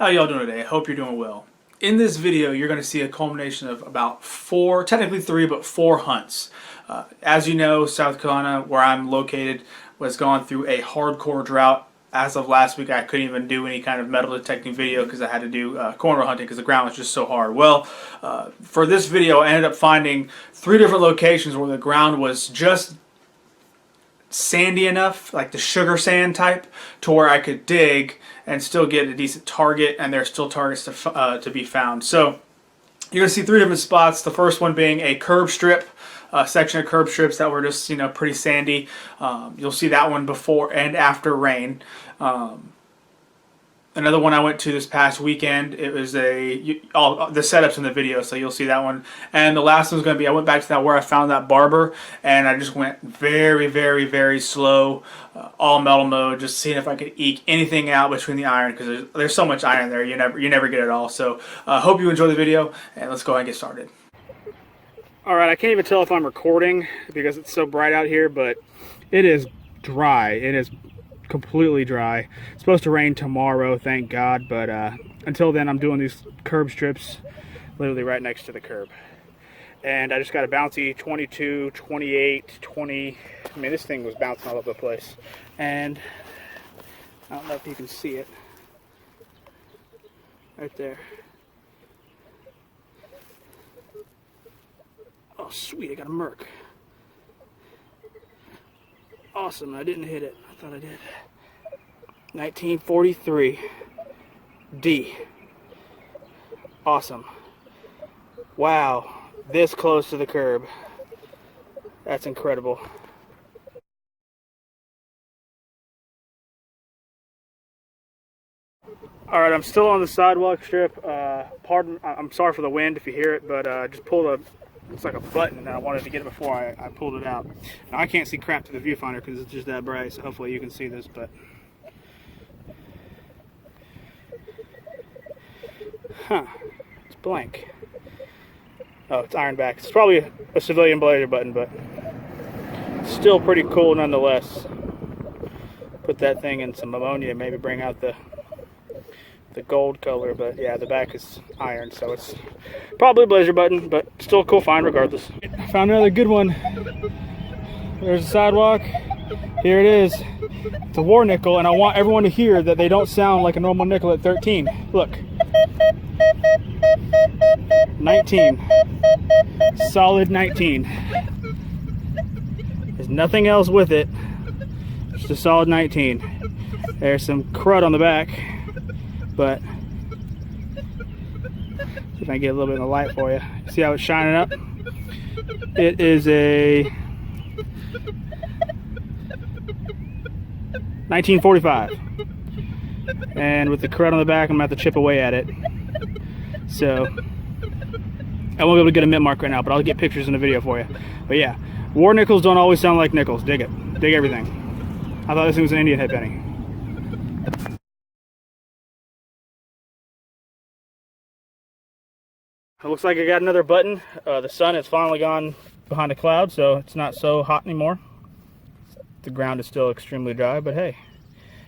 How y'all doing today? I hope you're doing well. In this video, you're going to see a culmination of about four, technically three, but four hunts. As you know, South Carolina, where I'm located, was going through a hardcore drought. As of last week, I couldn't even do any kind of metal detecting video because I had to do cornrow hunting because the ground was just so hard. Well, for this video, I ended up finding three different locations where the ground was just sandy enough, like the sugar sand type, to where I could dig and still get a decent target, and there's still targets to be found. So you're gonna see three different spots. The first one being a curb strip, a section of curb strips that were just pretty sandy. You'll see that one before and after rain. Another one I went to this past weekend, it was all the setups in the video, so you'll see that one. And the last one's going to be, I went back to that where I found that barber, and I just went very, very, very slow, all metal mode, just seeing if I could eke anything out between the iron, because there's so much iron there, you never get it all. So hope you enjoy the video, and let's go ahead and get started. Alright, I can't even tell if I'm recording because it's so bright out here, but it is dry. It is completely dry. It's supposed to rain tomorrow, thank God, but until then I'm doing these curb strips literally right next to the curb. And I just got a bouncy 22, 28, 20. I mean, this thing was bouncing all over the place. And I don't know if you can see it right there. Oh sweet, I got a merc. Awesome, I didn't hit it. I thought I did. 1943 D. Awesome. Wow, this close to the curb. That's incredible. Alright, I'm still on the sidewalk strip. Pardon, I'm sorry for the wind if you hear it, but just pulled a, it's like a button, and I wanted to get it before I pulled it out. Now, I can't see crap to the viewfinder because it's just that bright, so hopefully you can see this, but... Huh. It's blank. Oh, it's iron back. It's probably a civilian blazer button, but still pretty cool nonetheless. Put that thing in some ammonia, maybe bring out the gold color, but yeah, the back is iron, so it's probably a blazer button, but still a cool find regardless. Found another good one. There's the sidewalk. Here it is. It's a war nickel, and I want everyone to hear that they don't sound like a normal nickel at 13. Look. 19. Solid 19. There's nothing else with it. Just a solid 19. There's some crud on the back, but see if I can get a little bit of the light for you. See how it's shining up? It is a 1945. And with the crud on the back, I'm going to have to chip away at it. So, I won't be able to get a mint mark right now, but I'll get pictures in the video for you. But yeah, war nickels don't always sound like nickels. Dig it. Dig everything. I thought this thing was an Indian head penny. It looks like I got another button. The sun has finally gone behind a cloud, so it's not so hot anymore. The ground is still extremely dry, but hey.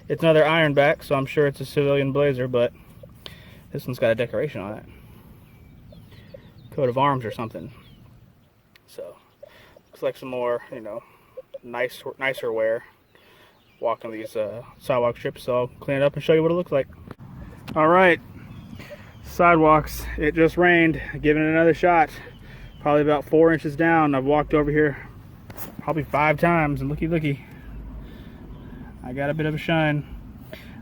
It's another iron back, so I'm sure it's a civilian blazer, but this one's got a decoration on it. Coat of arms or something. So, looks like some more, nicer wear. Walking these sidewalk strips, so I'll clean it up and show you what it looks like. Alright, sidewalks. It just rained. Giving it another shot. Probably about 4 inches down. I've walked over here probably 5 times, and looky. I got a bit of a shine.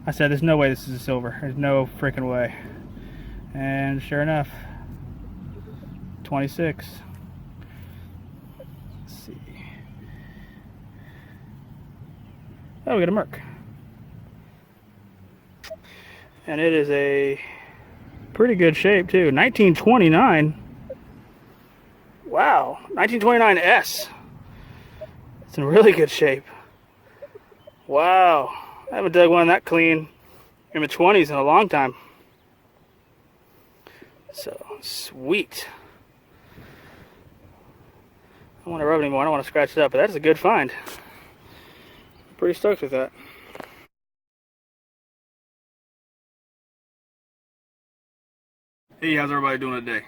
I said, there's no way this is a silver. There's no freaking way. And sure enough, 26. Let's see. Oh, we got a merc. And it is a pretty good shape too. 1929. Wow, 1929S. It's in really good shape. Wow, I haven't dug one that clean in the 20s in a long time. So, sweet. I don't want to rub it anymore, I don't want to scratch it up, but that is a good find. I'm pretty stoked with that. Hey, how's everybody doing today?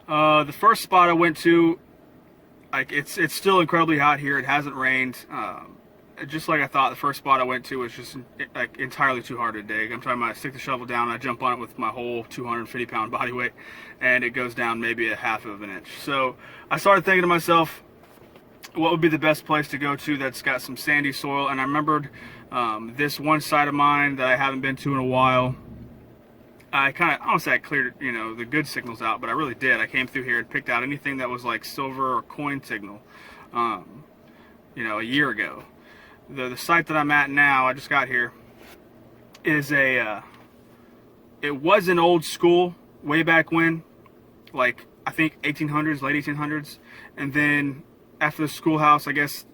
The first spot I went to, like it's still incredibly hot here. It hasn't rained. Just like I thought, the first spot I went to was just like entirely too hard to dig. I'm talking about I stick the shovel down, and I jump on it with my whole 250-pound body weight, and it goes down maybe a half of an inch. So I started thinking to myself, what would be the best place to go to that's got some sandy soil? And I remembered this one side of mine that I haven't been to in a while. I don't say I cleared, the good signals out, but I really did. I came through here and picked out anything that was like silver or coin signal, a year ago. The site that I'm at now, I just got here, is it was an old school way back when, like I think 1800s, late 1800s, and then after the schoolhouse, I guess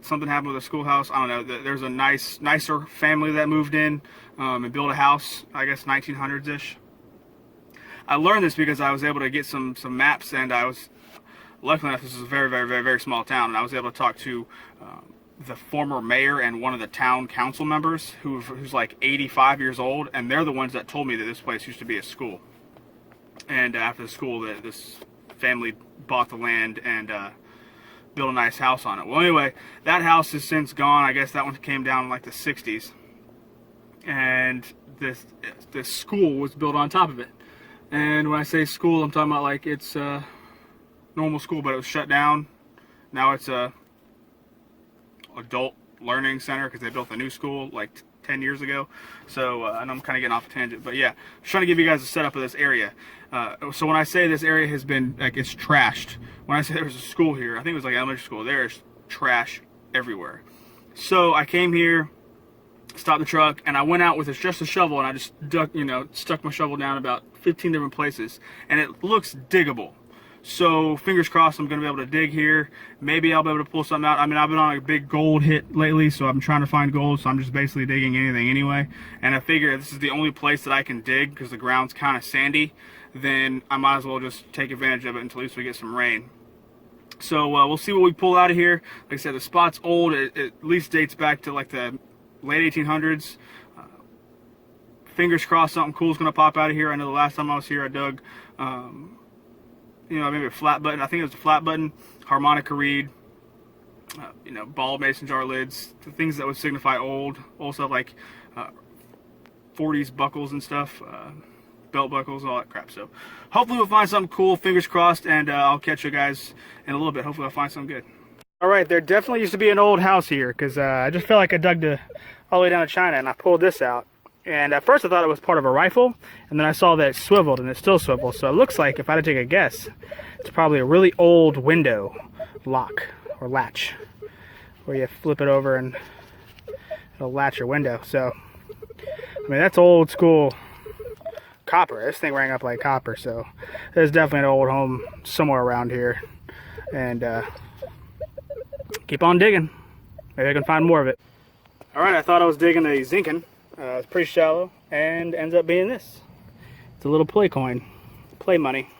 something happened with the schoolhouse. I don't know. There's a nicer family that moved in and built a house, I guess 1900s-ish. I learned this because I was able to get some maps, and I was lucky enough. This is a very, very, very, very small town, and I was able to talk to the former mayor and one of the town council members who's like 85 years old, and they're the ones that told me that this place used to be a school. And after the school, this family bought the land and built a nice house on it. Well, anyway, that house has since gone. I guess that one came down in like the 60s. And this school was built on top of it. And when I say school, I'm talking about like it's a normal school, but it was shut down. Now it's a adult learning center because they built a new school like 10 years ago. So and I'm kind of getting off a tangent, but yeah, I'm trying to give you guys a setup of this area. So when I say this area has been like it's trashed, when I say there was a school here, I think it was like elementary school, there's trash everywhere. So I came here, stopped the truck, and I went out with just a shovel, and I just stuck my shovel down about 15 different places, and it looks diggable. So fingers crossed I'm going to be able to dig here. Maybe I'll be able to pull something out. I mean, I've been on a big gold hit lately, so I'm trying to find gold, so I'm just basically digging anything anyway. And I figure if this is the only place that I can dig because the ground's kind of sandy, then I might as well just take advantage of it until at least we get some rain. So we'll see what we pull out of here. Like I said, the spot's old. It at least dates back to like the late 1800s. Fingers crossed something cool is going to pop out of here. I know the last time I was here I dug maybe a flat button. I think it was a flat button, harmonica reed, ball mason jar lids, the things that would signify old stuff like 40s buckles and stuff, belt buckles, all that crap. So hopefully we'll find something cool, fingers crossed, and I'll catch you guys in a little bit. Hopefully I'll find something good. All right, there definitely used to be an old house here because I just felt like I dug all the way down to China, and I pulled this out. And at first I thought it was part of a rifle, and then I saw that it swiveled, and it still swivels. So it looks like, if I had to take a guess, it's probably a really old window lock or latch, where you flip it over and it'll latch your window. So, I mean, that's old school copper. This thing rang up like copper, so there's definitely an old home somewhere around here. And keep on digging. Maybe I can find more of it. All right, I thought I was digging a zinkin. It's pretty shallow, and ends up being this. It's a little play coin, play money.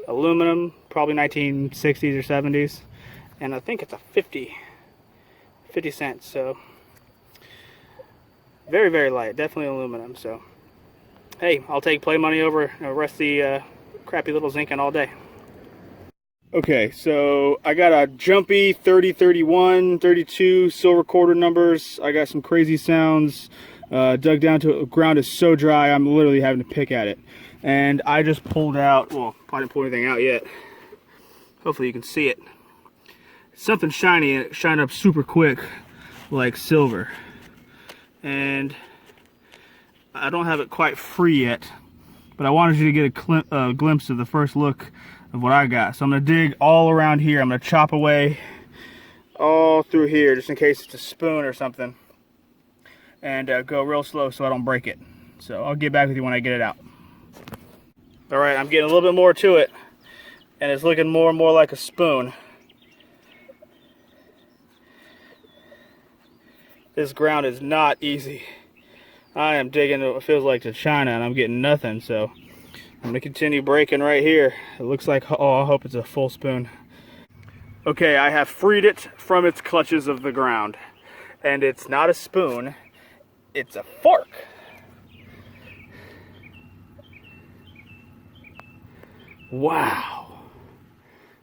Aluminum, probably 1960s or 70s. And I think it's a 50 cents, so very, very light, definitely aluminum. So, hey, I'll take play money over a rusty, crappy little zinkin all day. Okay, so I got a jumpy 30, 31, 32 silver quarter numbers. I got some crazy sounds. Dug down to the ground is so dry I'm literally having to pick at it. And I just pulled out, well, I didn't pull anything out yet. Hopefully you can see it. Something shiny, and it shined up super quick like silver. And I don't have it quite free yet, but I wanted you to get a glimpse of the first look of what I got. So I'm going to dig all around here. I'm going to chop away all through here just in case it's a spoon or something. And go real slow so I don't break it. So I'll get back with you when I get it out. Alright, I'm getting a little bit more to it, and it's looking more and more like a spoon. This ground is not easy. I am digging what feels like to China, and I'm getting nothing, so I'm going to continue breaking right here. It looks like, oh, I hope it's a full spoon. Okay, I have freed it from its clutches of the ground, and it's not a spoon. It's a fork. Wow.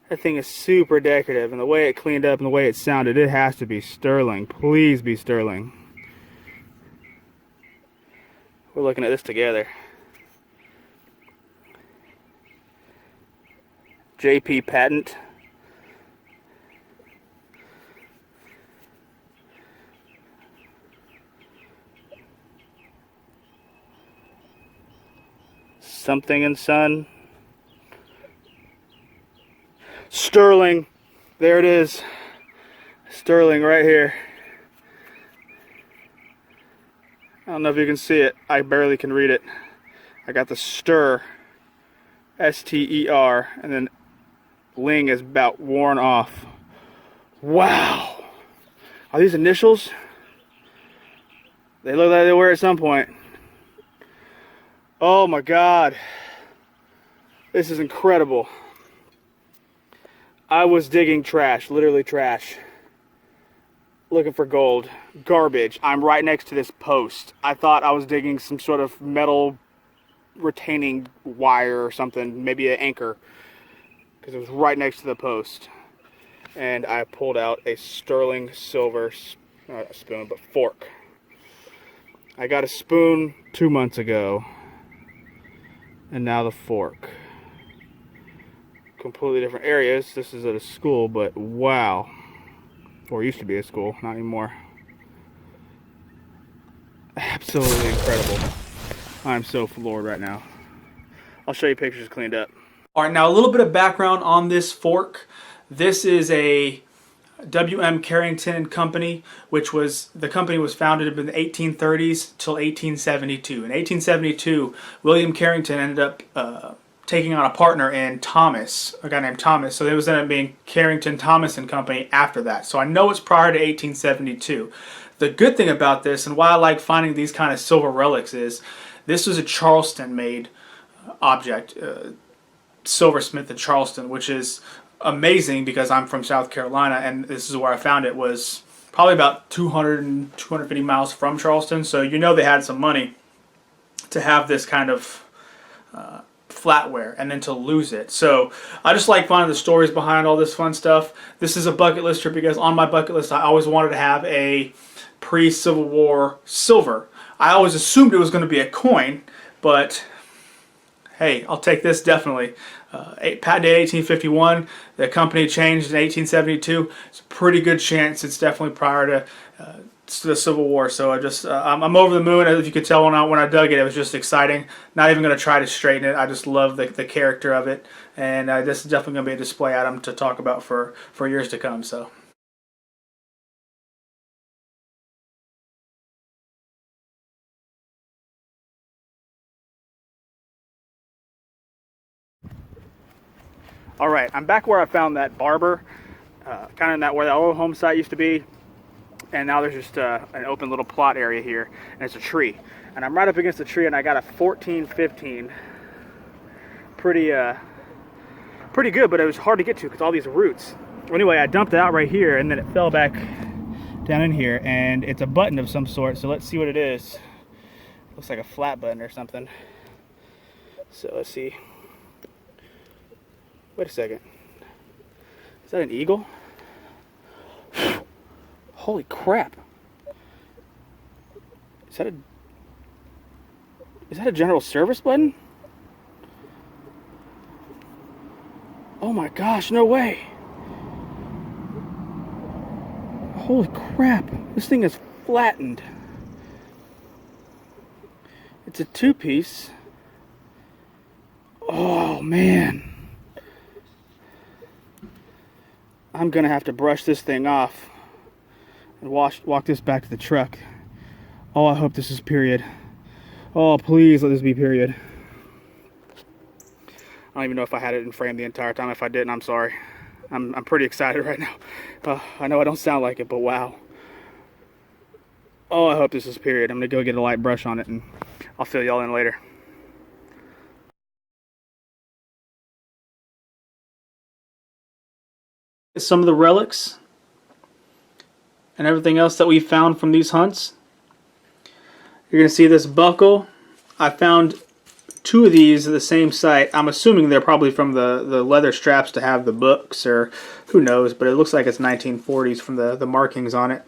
That thing is super decorative, and the way it cleaned up and the way it sounded, it has to be sterling. Please be sterling. We're looking at this together. JP patent. Something and Son. Sterling. There it is. Sterling right here. I don't know if you can see it. I barely can read it. I got the stir. S-T-E-R. And then Ling is about worn off. Wow. Are these initials? They look like they were at some point. Oh my God. This is incredible. I was digging trash, literally trash. Looking for gold. Garbage. I'm right next to this post. I thought I was digging some sort of metal retaining wire or something, maybe an anchor, because it was right next to the post. And I pulled out a sterling silver, not a spoon, but fork. I got a spoon 2 months ago, and now the fork. Completely different areas. This is at a school, but wow. Or used to be a school, not anymore. Absolutely incredible. I'm so floored right now. I'll show you pictures cleaned up. All right, now a little bit of background on this fork. This is a W.M. Carrington and Company, which was, the company was founded in the 1830s till 1872. In 1872, William Carrington ended up taking on a partner in Thomas, a guy named Thomas. So it was ended up being Carrington, Thomas and Company after that. So I know it's prior to 1872. The good thing about this, and why I like finding these kind of silver relics, is this was a Charleston-made object, silversmith in Charleston, which is amazing because I'm from South Carolina, and this is where I found it. Was probably about 250 miles from Charleston, so you know they had some money to have this kind of flatware and then to lose it. So I just like finding the stories behind all this fun stuff. This is a bucket list trip because on my bucket list I always wanted to have a pre-Civil War silver. I always assumed it was going to be a coin, but hey, I'll take this definitely. Patent date 1851. The company changed in 1872. It's a pretty good chance it's definitely prior to the Civil War. So I'm over the moon. As you could tell when I dug it, it was just exciting. Not even going to try to straighten it. I just love the character of it, and this is definitely going to be a display item to talk about for years to come. So. All right, I'm back where I found that barber, kind of in that where the old home site used to be, and now there's just an open little plot area here, and it's a tree. And I'm right up against the tree, and I got a 1415. Pretty good, but it was hard to get to because all these roots. Anyway, I dumped it out right here, and then it fell back down in here, and it's a button of some sort. So let's see what it is. Looks like a flat button or something. So let's see. Wait a second. Is that an eagle? Holy crap. Is that a general service button? Oh my gosh, no way. Holy crap. This thing is flattened. It's a two-piece. Oh man. I'm gonna have to brush this thing off and walk this back to the truck. Oh, I hope this is period. Oh, please let this be period. I don't even know if I had it in frame the entire time. If I didn't, I'm sorry. I'm pretty excited right now. I know I don't sound like it, but wow. Oh, I hope this is period. I'm gonna go get a light brush on it, and I'll fill y'all in later. Some of the relics and everything else that we found from these hunts. You're going to see this buckle. I found two of these are the same site. I'm assuming they're probably from the leather straps to have the books, or who knows, but it looks like it's 1940s from the markings on it.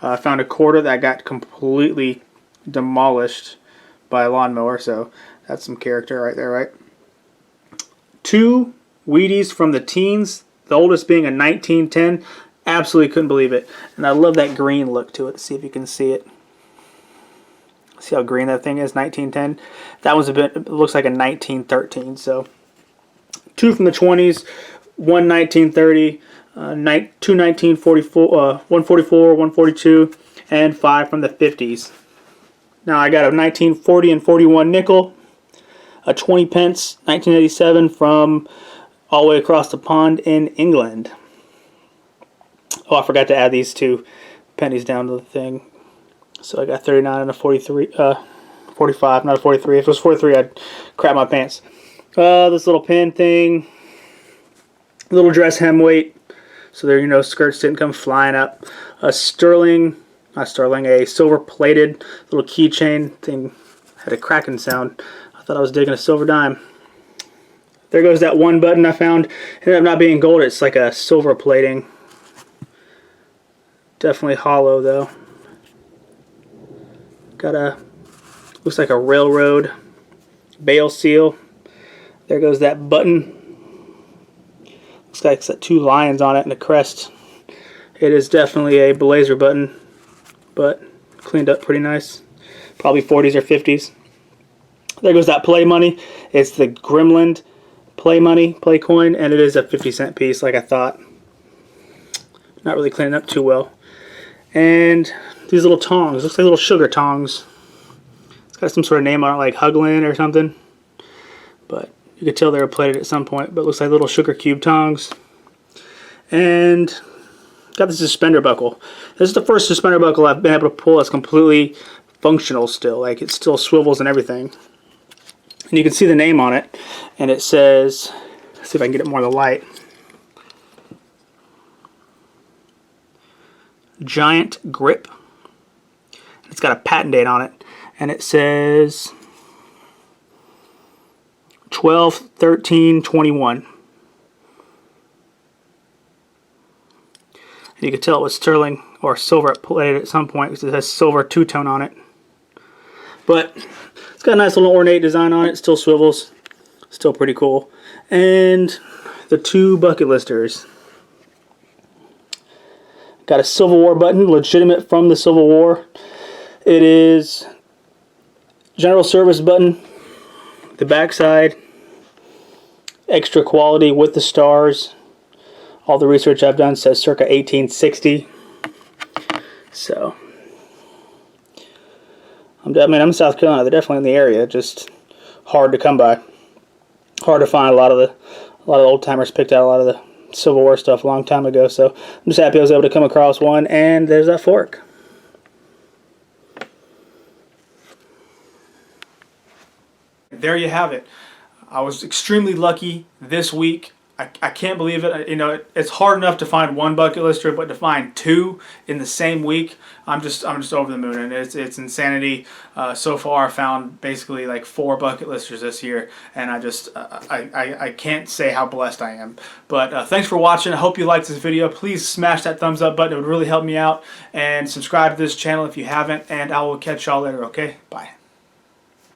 I found a quarter that got completely demolished by a lawnmower, so that's some character right there, right? Two Wheaties from the teens, the oldest being a 1910. Absolutely couldn't believe it. And I love that green look to it. Let's see if you can see it. See how green that thing is, 1910? That one's a bit, it looks like a 1913. So, two from the 20s, one 1930, two 1944, 144, 142, and 5 from the 50s. Now I got a 1940 and 41 nickel, a 20 pence, 1987 from all the way across the pond in England. Oh, I forgot to add these 2 pennies down to the thing. So I got 39 and a 43, 45, not a 43. If it was 43, I'd crap my pants. This little pin thing, little dress hem weight, so there, you know, skirts didn't come flying up. A sterling, not sterling, a silver-plated little keychain thing. Had a cracking sound. I thought I was digging a silver dime. There goes that one button I found. Ended up not being gold. It's like a silver plating. Definitely hollow though. Got a, looks like a railroad bale seal. There goes that button. Looks like it's got 2 lions on it and a crest. It is definitely a blazer button, but cleaned up pretty nice. Probably 40s or 50s. There goes that play money. It's the Gremlin play money, play coin, and it is a 50-cent piece like I thought. Not really cleaning up too well. And these little tongs, looks like little sugar tongs. It's got some sort of name on it, like Huglin or something. But you could tell they were plated at some point. But it looks like little sugar cube tongs. And got the suspender buckle. This is the first suspender buckle I've been able to pull that's completely functional still. Like it still swivels and everything. And you can see the name on it. And it says, let's see if I can get it more in the light. Giant Grip. It's got a patent date on it, and it says 12/13/21. And you could tell it was sterling or silver plated at some point because it has silver two-tone on it. But it's got a nice little ornate design on it. Still swivels. Still pretty cool. And the 2 bucket listers. Got a Civil War button, legitimate from the Civil War. It is general service button. The backside, extra quality with the stars. All the research I've done says circa 1860. So, I'm in South Carolina. They're definitely in the area. Just hard to come by. Hard to find. A lot of the old timers picked out a lot of the Civil War stuff a long time ago. So I'm just happy I was able to come across one. And there's that fork. There you have it. I was extremely lucky this week. I can't believe it. You know, it's hard enough to find 1 bucket lister, but to find 2 in the same week, I'm just over the moon, and it's insanity. So far, I found basically like 4 bucket listers this year, and I can't say how blessed I am. But thanks for watching. I hope you liked this video. Please smash that thumbs up button. It would really help me out, and subscribe to this channel if you haven't. And I will catch y'all later. Okay, bye.